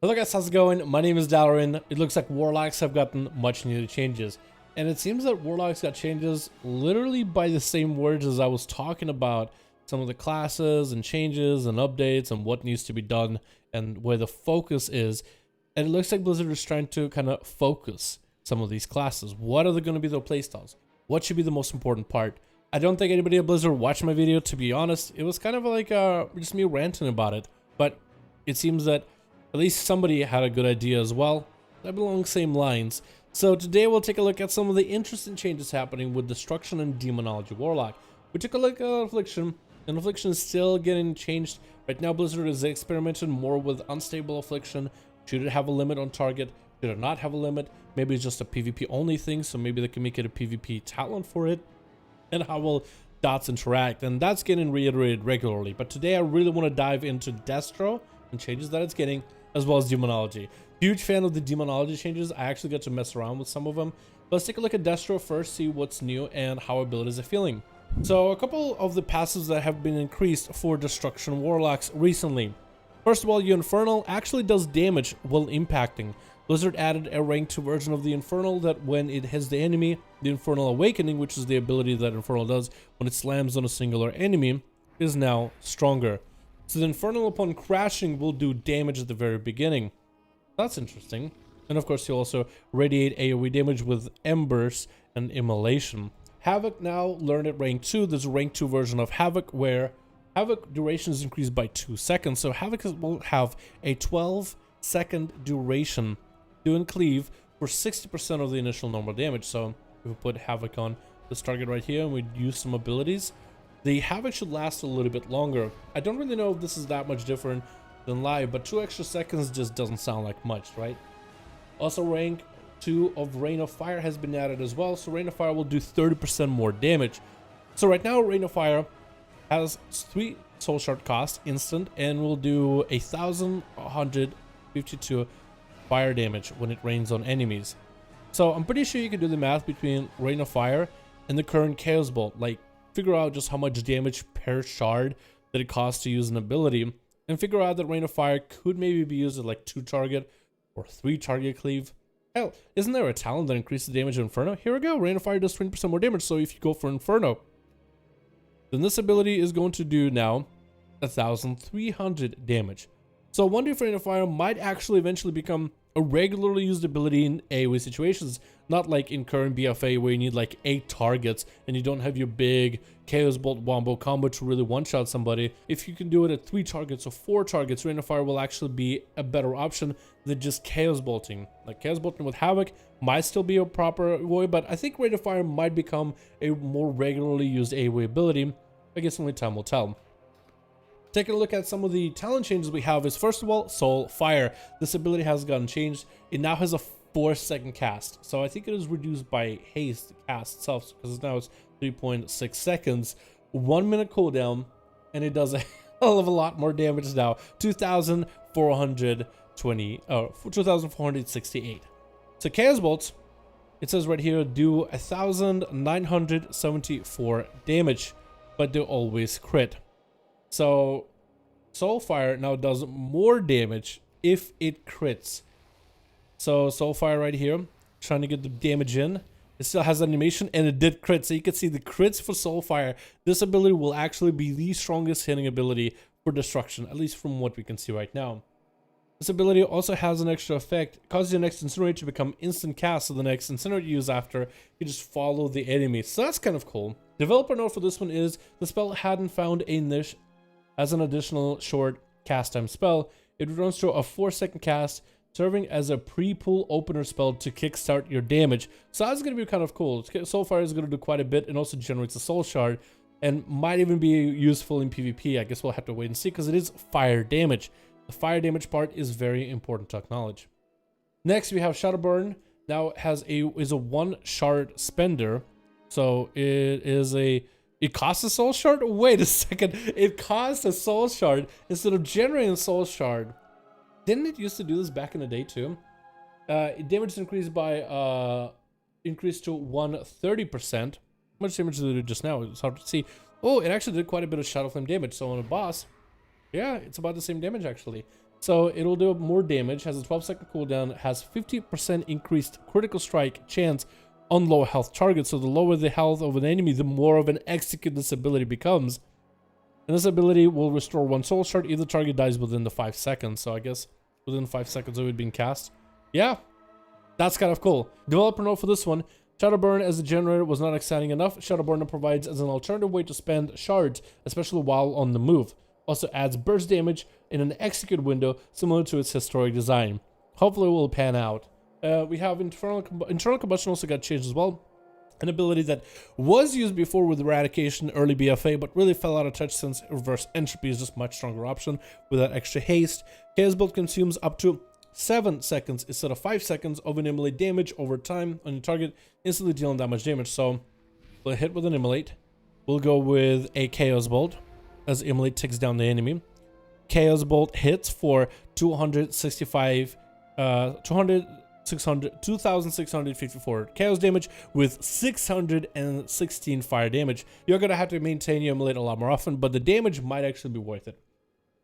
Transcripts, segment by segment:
Hello guys, how's it going? My name is Dalaran. It looks like Warlocks have gotten much needed changes. And it seems that Warlocks got changes literally by the same words as I was talking about some of the classes and changes and updates and what needs to be done and where the focus is. And it looks like Blizzard is trying to kind of focus some of these classes. What are they going to be their playstyles? What should be the most important part? I don't think anybody at Blizzard watched my video, to be honest. It was kind of like just me ranting about it. But it seems that at least somebody had a good idea as well. That belong same lines. So today we'll take a look at some of the interesting changes happening with Destruction and Demonology Warlock. We took a look at Affliction, and Affliction is still getting changed. Right now Blizzard is experimenting more with unstable Affliction. Should it have a limit on target? Should it not have a limit? Maybe it's just a PvP only thing, so maybe they can make it a PvP talent for it. And how will dots interact? And that's getting reiterated regularly. But today I really want to dive into Destro and changes that it's getting, as well as Demonology. Huge fan of the Demonology changes. I actually got to mess around with some of them. Let's take a look at Destro first, see what's new and how abilities are feeling. So a couple of the passives that have been increased for Destruction Warlocks recently. First of all, your Infernal actually does damage while impacting. Blizzard added a rank 2 version of the Infernal that when it hits the enemy, the Infernal Awakening, which is the ability that Infernal does when it slams on a singular enemy, is now stronger. So the Infernal upon crashing will do damage at the very beginning. That's interesting. And of course you also radiate AoE damage with Embers and Immolation. Havoc now learned at rank 2. There's a rank 2 version of Havoc where Havoc duration is increased by 2 seconds. So Havoc will have a 12-second duration doing cleave for 60% of the initial normal damage. So if we put Havoc on this target right here and we use some abilities, the Havoc should last a little bit longer. I don't really know if this is that much different than live, but 2 extra seconds just doesn't sound like much, right? Also, rank 2 of Rain of Fire has been added as well, so Rain of Fire will do 30% more damage. So right now, Rain of Fire has 3 soul shard cost instant and will do 1,152 fire damage when it rains on enemies. So I'm pretty sure you can do the math between Rain of Fire and the current Chaos Bolt, like figure out just how much damage per shard that it costs to use an ability, and figure out that Rain of Fire could maybe be used at like 2 target or 3 target cleave. Hell, isn't there a talent that increases the damage of Inferno? Here we go, Rain of Fire does 20% more damage, so if you go for Inferno, then this ability is going to do now 1,300 damage. So I wonder if Rain of Fire might actually eventually become a regularly used ability in AoE situations, not like in current BFA where you need like 8 targets and you don't have your big Chaos Bolt wombo combo to really one-shot somebody. If you can do it at 3 targets or 4 targets, Rain of Fire will actually be a better option than just Chaos Bolting. Like Chaos Bolting with Havoc might still be a proper way, but I think Rain of Fire might become a more regularly used AoE ability. I guess only time will tell. Taking a look at some of the talent changes we have is, first of all, Soul Fire. This ability has gotten changed. It now has a 4-second cast. So I think it is reduced by haste cast itself, because now it's 3.6 seconds, 1 minute cooldown, and it does a hell of a lot more damage now. 2,468. So Chaos Bolts, it says right here, do 1,974 damage, but they always crit. So Soulfire now does more damage if it crits. So Soulfire right here, trying to get the damage in. It still has animation and it did crit. So you can see the crits for Soulfire. This ability will actually be the strongest hitting ability for Destruction, at least from what we can see right now. This ability also has an extra effect. It causes your next Incinerate to become instant cast, so the next Incinerate you use after, you just follow the enemy. So that's kind of cool. Developer note for this one is, the spell hadn't found a niche as an additional short cast time spell. It runs through a 4-second cast, serving as a pre-pull opener spell to kickstart your damage. So that's going to be kind of cool. Soulfire is going to do quite a bit and also generates a soul shard and might even be useful in PvP. I guess we'll have to wait and see because it is fire damage. The fire damage part is very important to acknowledge. Next we have Shadowburn. Now is a 1 shard spender. So it costs a soul shard? Wait a second. It costs a soul shard instead of generating a soul shard. Didn't it used to do this back in the day too? Damage increased by increased to 130%. How much damage did it do just now? It's hard to see. Oh, it actually did quite a bit of Shadow Flame damage. So on a boss, yeah, it's about the same damage actually. So it'll do more damage, has a 12-second cooldown, has 50% increased critical strike chance on low health targets. So the lower the health of an enemy, the more of an execute this ability becomes. And this ability will restore 1 soul shard if the target dies within the 5 seconds. So I guess within 5 seconds of it being cast. Yeah, that's kind of cool. Developer note for this one: Shadowburn as a generator was not exciting enough. Shadowburn provides as an alternative way to spend shards, especially while on the move. Also adds burst damage in an execute window similar to its historic design. Hopefully it will pan out. We have internal combustion also got changed as well. An ability that was used before with Eradication early BFA, but really fell out of touch since Reverse Entropy is just much stronger option with that extra haste. Chaos Bolt consumes up to 7 seconds instead of 5 seconds of an immolate damage over time on your target, instantly dealing that much damage. So we'll hit with an immolate. We'll go with a Chaos Bolt as immolate ticks down the enemy. Chaos Bolt hits for 2,654 chaos damage with 616 fire damage. You're gonna have to maintain your immolate a lot more often, but the damage might actually be worth it.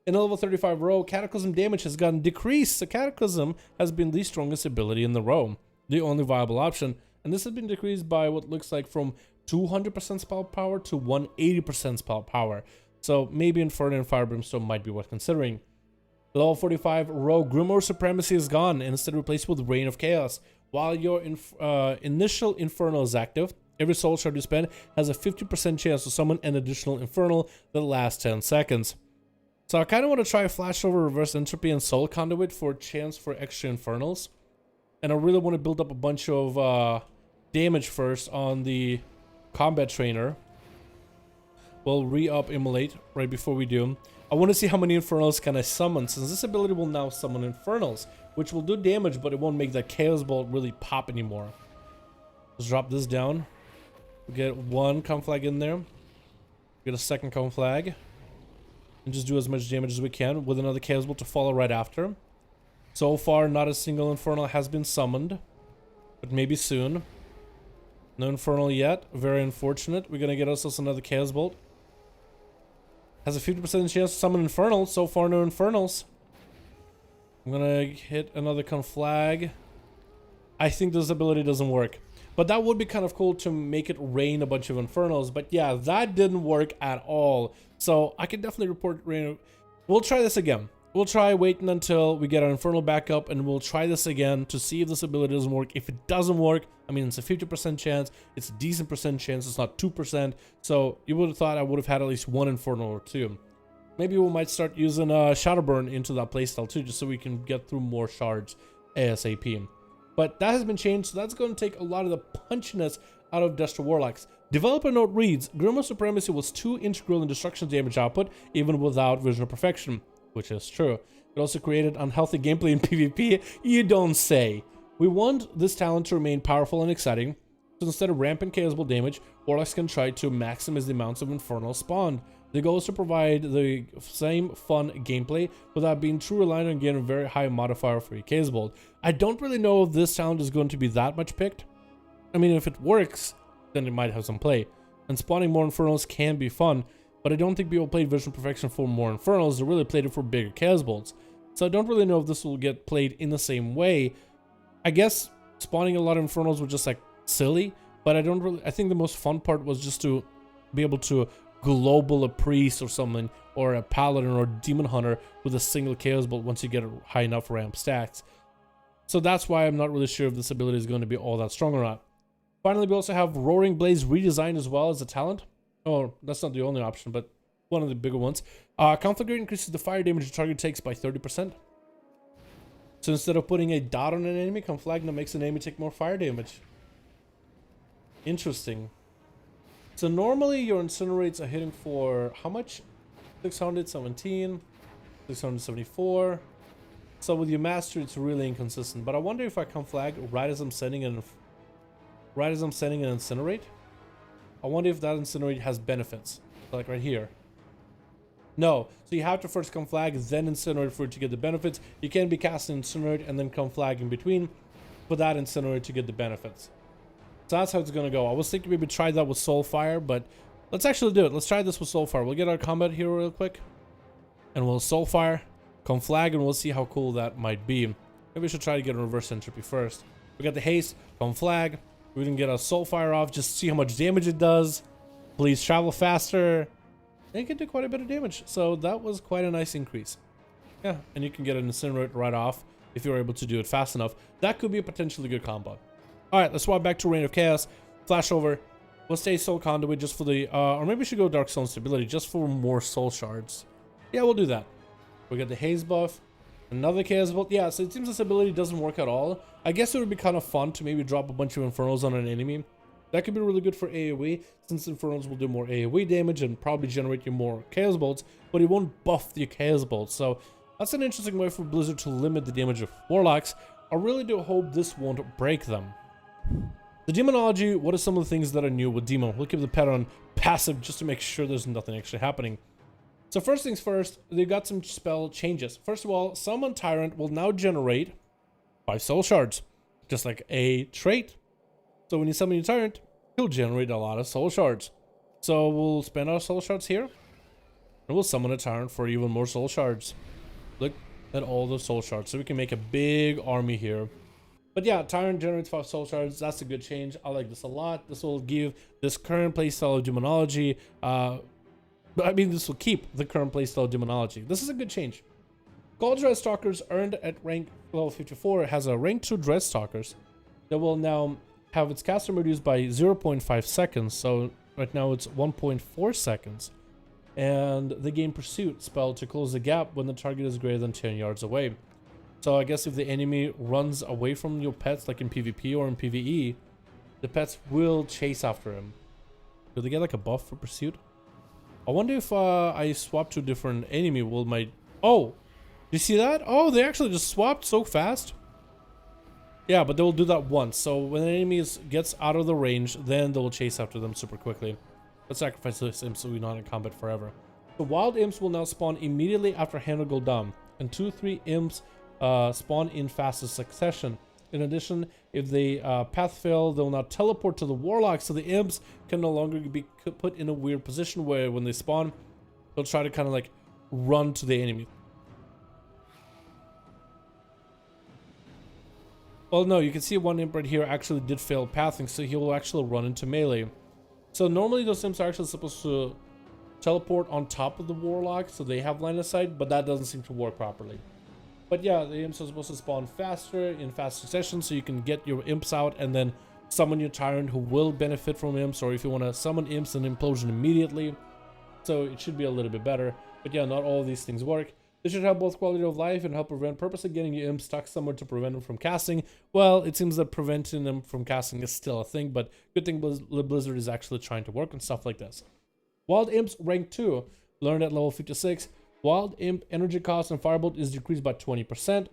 In a level 35 row, Cataclysm damage has gotten decreased, so Cataclysm has been the strongest ability in the row, the only viable option, and this has been decreased by what looks like from 200% spell power to 180% spell power. So maybe Inferno and Fire Brimstone might be worth considering. The level 45 row Grimoire Supremacy is gone and instead replaced with Reign of Chaos. While your initial Infernal is active, every soul shard you spend has a 50% chance to summon an additional Infernal that lasts 10 seconds. So I kind of want to try Flash over Reverse Entropy and Soul Conduit for a chance for extra Infernals. And I really want to build up a bunch of damage first on the Combat Trainer. We'll re-up Immolate right before we do. I want to see how many Infernals can I summon, since this ability will now summon Infernals, which will do damage, but it won't make that Chaos Bolt really pop anymore. Let's drop this down. We get 1 Conflag in there. Get a 2nd Conflag. And just do as much damage as we can with another Chaos Bolt to follow right after. So far, not a single Infernal has been summoned, but maybe soon. No Infernal yet. Very unfortunate. We're going to get ourselves another Chaos Bolt. Has a 50% chance to summon Infernal. So far, no Infernals. I'm gonna hit another Conflag. I think this ability doesn't work. But that would be kind of cool to make it rain a bunch of Infernals. But yeah, that didn't work at all. So I can definitely report rain. We'll try this again. We'll try waiting until we get our Infernal back up, and we'll try this again to see if this ability doesn't work. If it doesn't work, I mean, it's a 50% chance. It's a decent percent chance. It's not 2%. So you would have thought I would have had at least 1 Infernal or 2. Maybe we might start using Shadowburn into that playstyle too, just so we can get through more shards ASAP. But that has been changed, so that's going to take a lot of the punchiness out of Destro Warlocks. Developer note reads, Grimoire Supremacy was too integral in destruction damage output, even without Vision of Perfection. Which is true. It also created unhealthy gameplay in PvP. You don't say. We want this talent to remain powerful and exciting, so instead of rampant Chaos Bolt damage, Warlocks can try to maximize the amounts of Infernal spawned. The goal is to provide the same fun gameplay without being too reliant on getting a very high modifier for your Chaos Bolt. I don't really know if this talent is going to be that much picked. I mean, if it works, then it might have some play. And spawning more Infernals can be fun, but I don't think people played Vision Perfection for more Infernals. They really played it for bigger Chaos Bolts. So I don't really know if this will get played in the same way. I guess spawning a lot of Infernals was just like silly, but I think the most fun part was just to be able to global a priest or something, or a paladin or a demon hunter with a single Chaos Bolt once you get high enough ramp stacks. So that's why I'm not really sure if this ability is going to be all that strong or not. Finally, we also have Roaring Blaze redesigned as well as a talent. Oh, that's not the only option, but one of the bigger ones. Conflagrate increases the fire damage the target takes by 30%. So instead of putting a dot on an enemy, Conflag makes an enemy take more fire damage. Interesting. So normally your incinerates are hitting for how much? 617, 674. So with your master, it's really inconsistent. But I wonder if I Conflag right as I'm sending an incinerate. I wonder if that incinerate has benefits, like right here. No, so you have to first Conflag, then incinerate for it to get the benefits. You can't be casting incinerate and then Conflag in between for that incinerate to get the benefits. So that's how it's gonna go. I was thinking maybe try that with Soulfire, but let's actually do it. Let's try this with Soulfire. We'll get our combat hero real quick, and we'll Soulfire. Conflag, and we'll see how cool that might be. Maybe we should try to get a reverse entropy first. We got the haste, Conflag. We can get a Soulfire off, just see how much damage it does. Please travel faster. And it can do quite a bit of damage. So that was quite a nice increase. Yeah, and you can get an Incinerate right off if you're able to do it fast enough. That could be a potentially good combo. Alright, let's swap back to Reign of Chaos. Flash over. We'll stay Soul Conduit just for the... or maybe we should go Dark Soul Stability just for more Soul Shards. Yeah, we'll do that. We got the Haze buff. Another Chaos Bolt. Yeah, so it seems this ability doesn't work at all. I guess it would be kind of fun to maybe drop a bunch of Infernals on an enemy. That could be really good for AoE, since Infernals will do more AoE damage and probably generate you more Chaos Bolts, but it won't buff the Chaos Bolts. So that's an interesting way for Blizzard to limit the damage of Warlocks. I really do hope this won't break them. The Demonology, what are some of the things that are new with Demo? We'll keep the pet on passive just to make sure there's nothing actually happening. So first things first, they've got some spell changes. First of all, Summon Tyrant will now generate 5 Soul Shards, just like a trait. So when you summon your Tyrant, he'll generate a lot of Soul Shards. So we'll spend our Soul Shards here, and we'll summon a Tyrant for even more Soul Shards. Look at all the Soul Shards, so we can make a big army here. But yeah, Tyrant generates 5 Soul Shards. That's a good change. I like this a lot. This will give this current playstyle of Demonology, I mean, this will keep the current playstyle of Demonology. This is a good change. Gold Dreadstalkers earned at rank level 54 has a rank 2 Dreadstalkers that will now have its caster reduced by 0.5 seconds. So right now it's 1.4 seconds. And they gain Pursuit spell to close the gap when the target is greater than 10 yards away. So I guess if the enemy runs away from your pets, like in PvP or in PvE, the pets will chase after him. Do they get like a buff for Pursuit? I wonder if I swap to a different enemy, will my... Oh! You see that? Oh, they actually just swapped so fast. Yeah, but they will do that once. So when an enemy gets out of the range, then they will chase after them super quickly. Let's sacrifice this imp so we're not in combat forever. The wild imps will now spawn immediately after Hand of Gul'dan, and 2-3 imps spawn in fastest succession. In addition, if they path fail, they'll now teleport to the Warlock, so the imps can no longer be put in a weird position where when they spawn, they'll try to kind of like run to the enemy. Well, no, you can see one imp right here actually did fail pathing, so he will actually run into melee. So normally those imps are actually supposed to teleport on top of the Warlock, so they have line of sight, but that doesn't seem to work properly. But yeah, the imps are supposed to spawn faster in fast succession, so you can get your imps out and then summon your Tyrant who will benefit from imps, or if you want to summon imps and implosion immediately. So it should be a little bit better. But yeah, not all of these things work. They should have both quality of life and help prevent purposely getting your imps stuck somewhere to prevent them from casting. Well, it seems that preventing them from casting is still a thing, but good thing Blizzard is actually trying to work on stuff like this. Wild imps rank 2, learned at level 56. Wild imp energy cost and firebolt is decreased by 20%.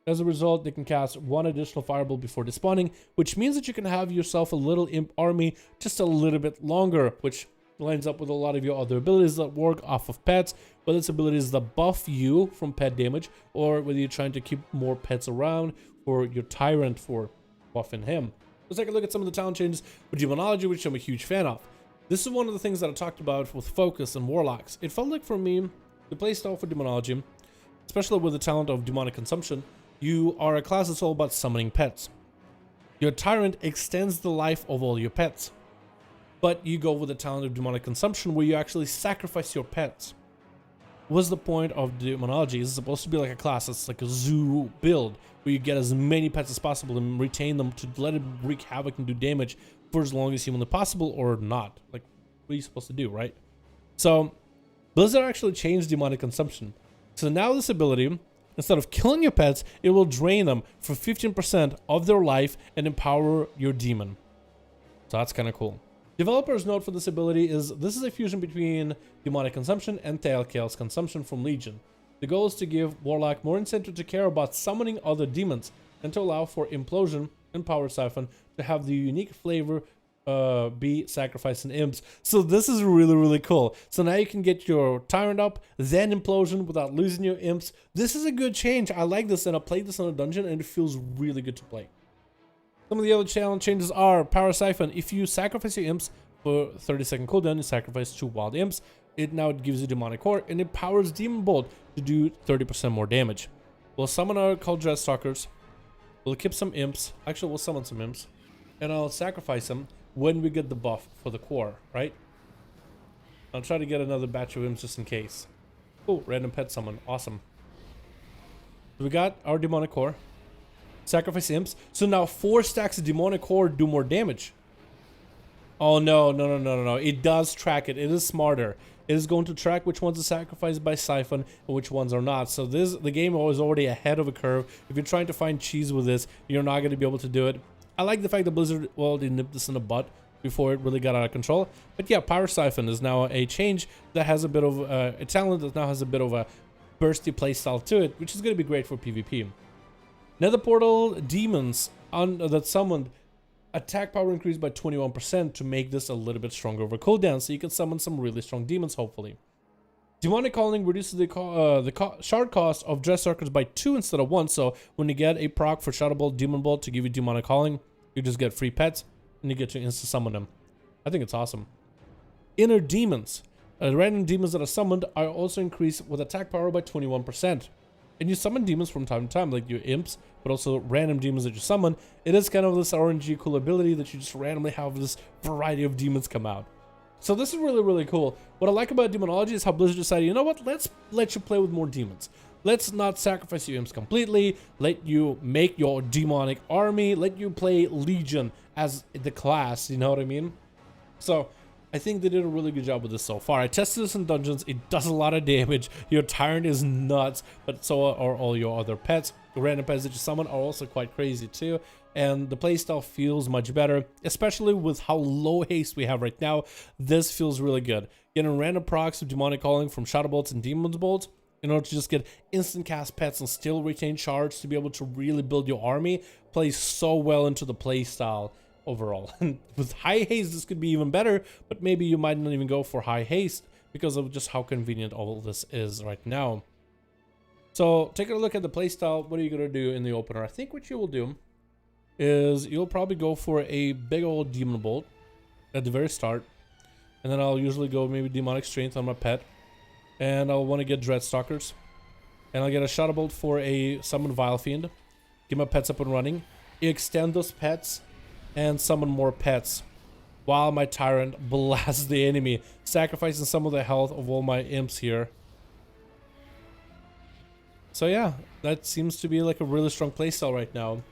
As a result, they can cast 1 additional firebolt before despawning, which means that you can have yourself a little imp army just a little bit longer, which lines up with a lot of your other abilities that work off of pets, whether it's abilities that buff you from pet damage, or whether you're trying to keep more pets around for your Tyrant for buffing him. Let's take a look at some of the talent changes with Demonology, which I'm a huge fan of. This is one of the things that I talked about with Focus and Warlocks. It felt like for me, the playstyle for Demonology, especially with the talent of Demonic Consumption, you are a class that's all about summoning pets. Your Tyrant extends the life of all your pets. But you go with the talent of Demonic Consumption where you actually sacrifice your pets. What's the point of Demonology? It's supposed to be like a class that's like a zoo build, where you get as many pets as possible and retain them to let it wreak havoc and do damage for as long as humanly possible, or not. Like, what are you supposed to do, right? So Blizzard actually changed Demonic Consumption. So now this ability, instead of killing your pets, it will drain them for 15% of their life and empower your demon. So that's kind of cool. Developer's note for this ability is this is a fusion between Demonic Consumption and Tail Chaos Consumption from Legion. The goal is to give Warlock more incentive to care about summoning other demons and to allow for Implosion and Power Siphon to have the unique flavor be sacrificing imps. So this is really, really cool. So now you can get your Tyrant up, then Implosion without losing your imps. This is a good change. I like this, and I played this in a dungeon and it feels really good to play. Some of the other challenge changes are Power Siphon. If you sacrifice your imps for 30-second cooldown, you sacrifice 2 wild imps. It now gives you Demonic Core and it powers Demon Bolt. to do 30% more damage. We'll summon our Cult Dreadstalkers. We'll keep some imps. Actually, we'll summon some imps. And I'll sacrifice them when we get the buff for the core, right? I'll try to get another batch of imps just in case. Oh, random pet summon. Awesome. So we got our demonic core. Sacrifice imps. So now 4 stacks of demonic core do more damage. Oh no, no. It does track it. It is smarter. It is going to track which ones are sacrificed by Siphon and which ones are not. So the game is already ahead of a curve. If you're trying to find cheese with this, you're not going to be able to do it. I like the fact that Blizzard, well, they nipped this in the butt before it really got out of control. But yeah, Power Siphon is now a change that has a bit of a talent that now has a bit of a bursty playstyle to it, which is going to be great for PvP. Nether Portal Demons that summoned attack power increased by 21% to make this a little bit stronger over cooldown, so you can summon some really strong demons, hopefully. Demonic Calling reduces the shard cost of Dreadstalkers by 2 instead of 1, so when you get a proc for Shadow Bolt, Demon Bolt to give you Demonic Calling, you just get free pets, and you get to insta-summon them. I think it's awesome. Inner Demons. Random demons that are summoned are also increased with attack power by 21%. And you summon demons from time to time, like your imps, but also random demons that you summon. It is kind of this RNG cool ability that you just randomly have this variety of demons come out. So this is really, really cool. What I like about Demonology is how Blizzard decided, you know what, let's let you play with more demons. Let's not sacrifice your imps completely. Let you make your demonic army. Let you play Legion as the class, you know what I mean? So I think they did a really good job with this so far. I tested this in dungeons. It does a lot of damage. Your Tyrant is nuts, but so are all your other pets. The random pets that you summon are also quite crazy too. And the playstyle feels much better, especially with how low haste we have right now. This feels really good. Getting random procs of Demonic Calling from Shadow Bolts and Demon Bolts in order to just get instant cast pets and still retain charge to be able to really build your army plays so well into the playstyle overall. And with high haste, this could be even better, but maybe you might not even go for high haste because of just how convenient all of this is right now. So taking a look at the playstyle, what are you going to do in the opener? I think what you will do is you'll probably go for a big old Demon Bolt at the very start, and then I'll usually go maybe Demonic Strength on my pet, and I'll want to get Dreadstalkers, and I'll get a Shadow Bolt for a Summon Vile Fiend, get my pets up and running, extend those pets, and summon more pets while my Tyrant blasts the enemy, sacrificing some of the health of all my imps here. So yeah, that seems to be like a really strong playstyle right now.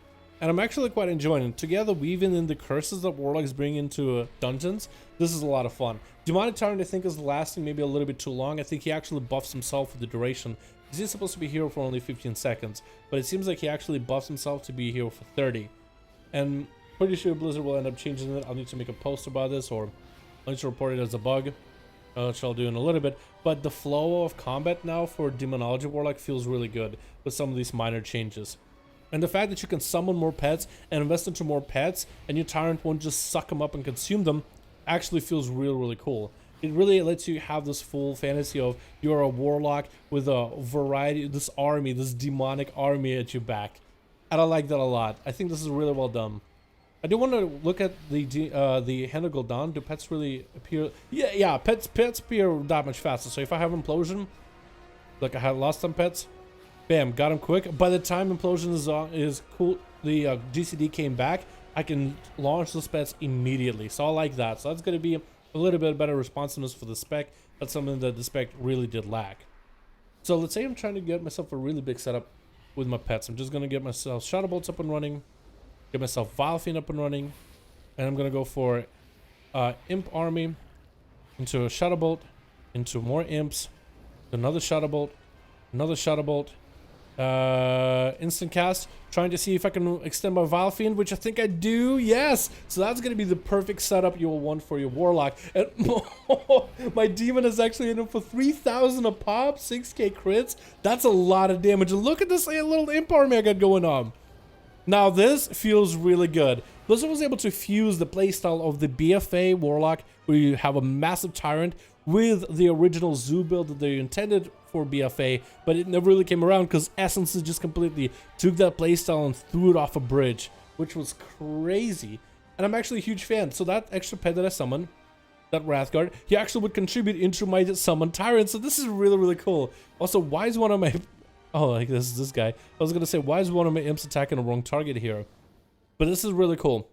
And I'm actually quite enjoying it. Together weaving in the curses that Warlocks bring into dungeons, this is a lot of fun. Demonic Tyrant I think is lasting maybe a little bit too long. I think he actually buffs himself for the duration. He's supposed to be here for only 15 seconds, but it seems like he actually buffs himself to be here for 30. And pretty sure Blizzard will end up changing it. I'll need to make a post about this, or I'll need to report it as a bug, which I'll do in a little bit. But the flow of combat now for Demonology Warlock feels really good with some of these minor changes. And the fact that you can summon more pets and invest into more pets, and your Tyrant won't just suck them up and consume them, actually feels really cool. It really lets you have this full fantasy of you're a Warlock with a variety, this army, this demonic army at your back. And I like that a lot. I think this is really well done. I do want to look at the Hand of Gul'dan. Do pets really appear? Yeah, pets appear that much faster. So if I have Implosion, like I had lost some pets, bam, got him quick. By the time Implosion is cool, the GCD came back, I can launch those pets immediately. So I like that. So that's going to be a little bit better responsiveness for the spec. That's something that the spec really did lack. So let's say I'm trying to get myself a really big setup with my pets. I'm just going to get myself Shadow Bolts up and running, get myself Vile Fiend up and running, and I'm going to go for Imp Army, into a Shadow Bolt, into more Imps, another Shadow Bolt, instant cast, trying to see if I can extend my Vile Fiend, which I think I do. Yes, so that's going to be the perfect setup you will want for your Warlock. And my Demon is actually in it for 3,000 a pop, 6k crits. That's a lot of damage. And look at this little Imp Army I got going on. Now this feels really good. Blizzard was able to fuse the playstyle of the BFA Warlock, where you have a massive Tyrant, with the original Zoo build that they intended for BFA, but it never really came around because Essences just completely took that playstyle and threw it off a bridge, which was crazy. And I'm actually a huge fan. So that extra pet that I summoned, that Wrathguard, he actually would contribute into my summon tyrant. So this is really, really cool. Also, why is one of my... Oh, like this guy. I was going to say, why is one of my imps attacking the wrong target here? But this is really cool.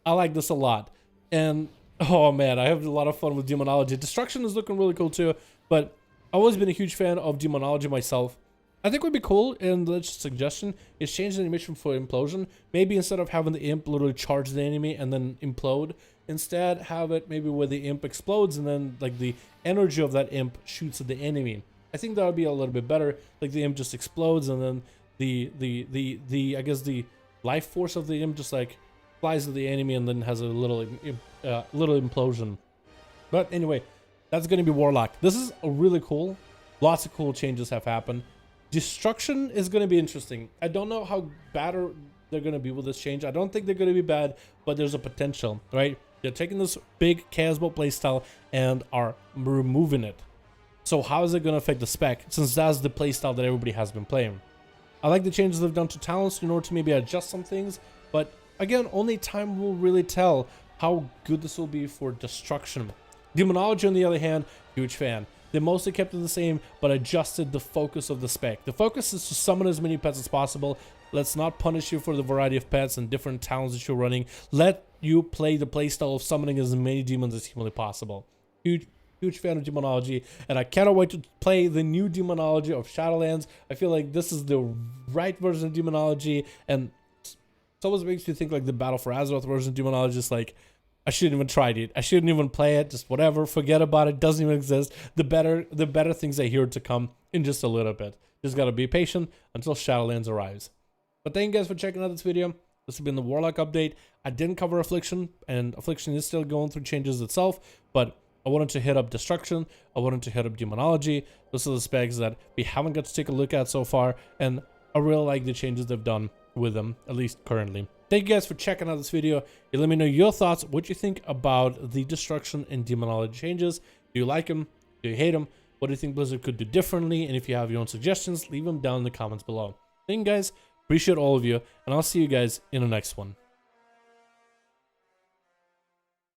I like this a lot. And, oh man, I have a lot of fun with Demonology. Destruction is looking really cool too. But I've always been a huge fan of Demonology myself. I think would be cool, and the suggestion is change the animation for implosion. Maybe instead of having the imp literally charge the enemy and then implode, instead have it maybe where the imp explodes and then like the energy of that imp shoots at the enemy. I think that would be a little bit better. Like the imp just explodes and then the I guess the life force of the imp just like flies to the enemy and then has a little implosion. But anyway, that's going to be Warlock. This is really cool. Lots of cool changes have happened. Destruction is going to be interesting. I don't know how bad they're going to be with this change. I don't think they're going to be bad, but there's a potential, right? They're taking this big Chaos Bolt playstyle and are removing it. So how is it going to affect the spec, since that's the playstyle that everybody has been playing? I like the changes they've done to talents in order to maybe adjust some things, but again, only time will really tell how good this will be for destruction. Demonology, on the other hand, huge fan. They mostly kept it the same, but adjusted the focus of the spec. The focus is to summon as many pets as possible. Let's not punish you for the variety of pets and different talents that you're running. Let you play the playstyle of summoning as many demons as humanly possible. Huge fan of Demonology, and I cannot wait to play the new Demonology of Shadowlands. I feel like this is the right version of Demonology, and it always makes me think like the Battle for Azeroth version of Demonology is like, I shouldn't even try it. I shouldn't even play it. Just whatever. Forget about it. Doesn't even exist. The better things are here to come in just a little bit. Just gotta be patient until Shadowlands arrives. But thank you guys for checking out this video. This has been the Warlock update. I didn't cover Affliction, and Affliction is still going through changes itself, but I wanted to hit up Destruction. I wanted to hit up Demonology. Those are the specs that we haven't got to take a look at so far, and I really like the changes they've done with them, at least currently. Thank you guys for checking out this video. You let me know your thoughts, what you think about the Destruction and Demonology changes. Do you like them? Do you hate them? What do you think Blizzard could do differently? And if you have your own suggestions, leave them down in the comments below. Thank you guys. Appreciate all of you. And I'll see you guys in the next one.